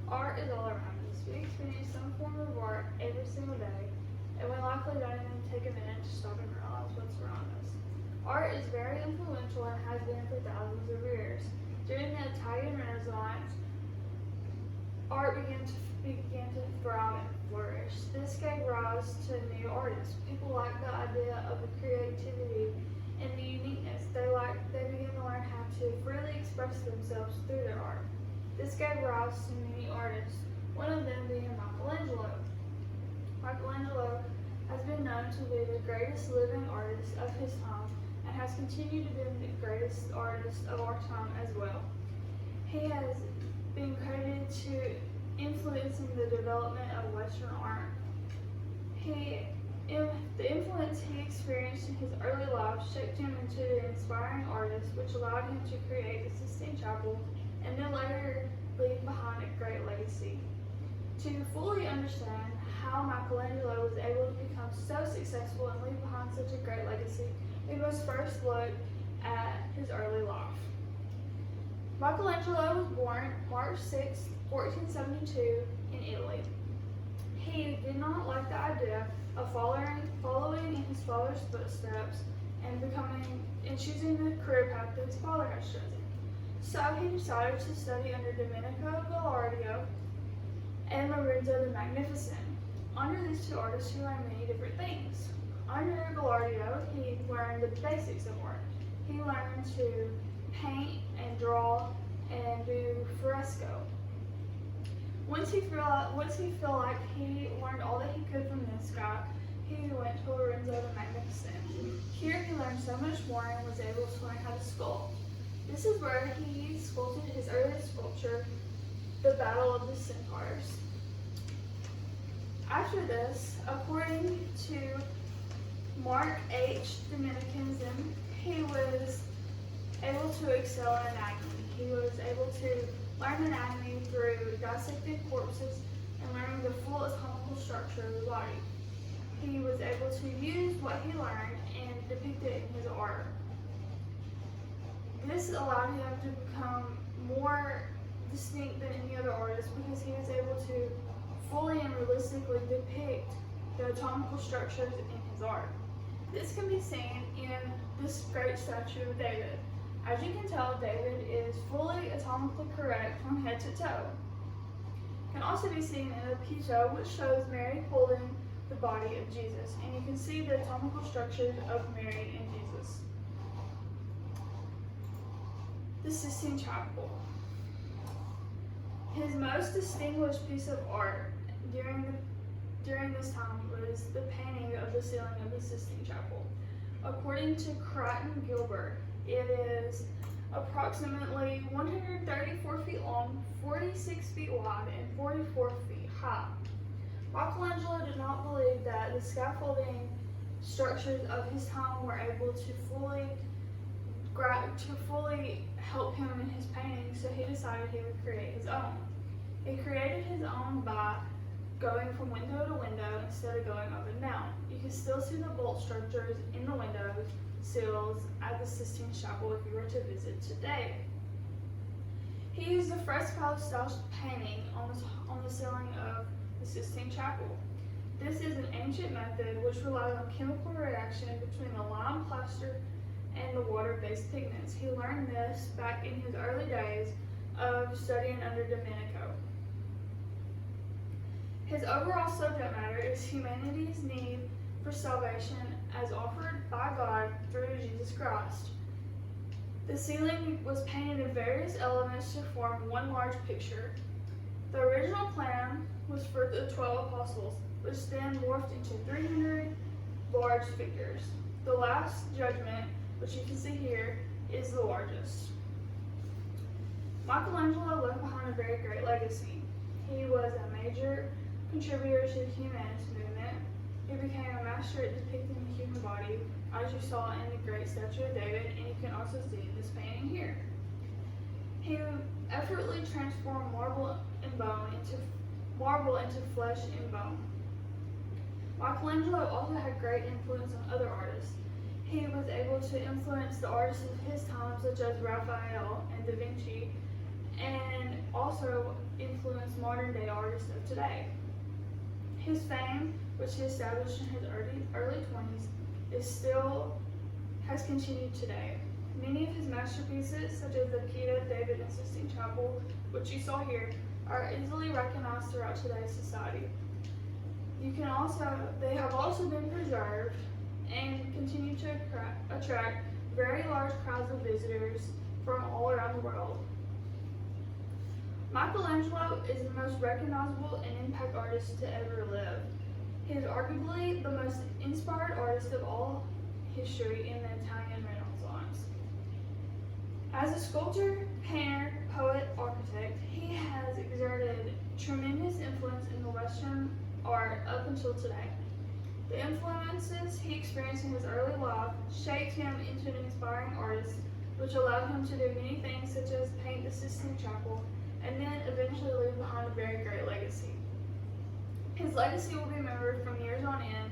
Art is all around us. We experience some form of art every single day, and we likely don't even take a minute to stop and realize what's around us. Art is very influential and has been for thousands of years. During the Italian Renaissance, art began to thrive and flourish. This gave rise to new artists. People liked the idea of the creativity and the uniqueness. They began to learn how to freely express themselves through their art. This gave rise to many artists, one of them being Michelangelo. Michelangelo has been known to be the greatest living artist of his time and has continued to be the greatest artist of our time as well. He has been credited to influencing the development of Western art. The influence he experienced in his early life shaped him into an inspiring artist, which allowed him to create the Sistine Chapel and then later leave behind a great legacy. To fully understand how Michelangelo was able to become so successful and leave behind such a great legacy, we must first look at his early life. Michelangelo was born March 6, 1472 in Italy. He did not like the idea of following in his father's footsteps and choosing the career path that his father had chosen. So he decided to study under Domenico Gallardo and Lorenzo the Magnificent. Under these two artists, he learned many different things. Under Gallardo, he learned the basics of art. He learned to paint and draw and do fresco. Once he felt like he learned all that he could from this guy, he went to Lorenzo the Magnificent. Here he learned so much more and was able to learn how to sculpt. This is where he sculpted his earliest sculpture, the Battle of the Centaurs. After this, according to Mark H. Dominicanism, he was able to excel in anatomy. He was able to learn anatomy through dissecting corpses and learning the full anatomical structure of the body. He was able to use what he learned and depict it in his art. This allowed him to become more distinct than any other artist because he was able to fully and realistically depict the anatomical structures in his art. This can be seen in this great statue of David. As you can tell, David is fully anatomically correct from head to toe. It can also be seen in the Pietà, which shows Mary holding the body of Jesus, and you can see the anatomical structures of Mary and Jesus. The Sistine Chapel. His most distinguished piece of art during this time was the painting of the ceiling of the Sistine Chapel. According to Crichton Gilbert, it is approximately 134 feet long, 46 feet wide, and 44 feet high. Michelangelo did not believe that the scaffolding structures of his time were able to fully help him in his painting, so he decided he would create his own. He created his own by going from window to window instead of going up and down. You can still see the bolt structures in the windows sills at the Sistine Chapel if you were to visit today. He used a fresco style painting on the ceiling of the Sistine Chapel. This is an ancient method which relies on chemical reaction between the lime plaster and the water-based pigments. He learned this back in his early days of studying under Domenico. His overall subject matter is humanity's need for salvation as offered by God through Jesus Christ. The ceiling was painted in various elements to form one large picture. The original plan was for the 12 apostles, which then morphed into 300 large figures. The Last Judgment, which you can see here, is the largest. Michelangelo left behind a very great legacy. He was a major contributor to the humanist movement. He became a master at depicting the human body, as you saw in the great statue of David, and you can also see in this painting here. He effortlessly transformed marble into flesh and bone. Michelangelo also had great influence on other artists. He was able to influence the artists of his time, such as Raphael and Da Vinci, and also influenced modern day artists of today. His fame, which he established in his early 20s, has continued today. Many of his masterpieces, such as the Pieta, David, and Sistine Chapel, which you saw here, are easily recognized throughout today's society. They have also been preserved and continue to attract very large crowds of visitors from all around the world. Michelangelo is the most recognizable and impact artist to ever live. He is arguably the most inspired artist of all history in the Italian Renaissance. As a sculptor, painter, poet, architect, he has exerted tremendous influence in the Western art up until today. The influences he experienced in his early life shaped him into an inspiring artist, which allowed him to do many things such as paint the Sistine Chapel and then eventually leave behind a very great legacy. His legacy will be remembered from years on end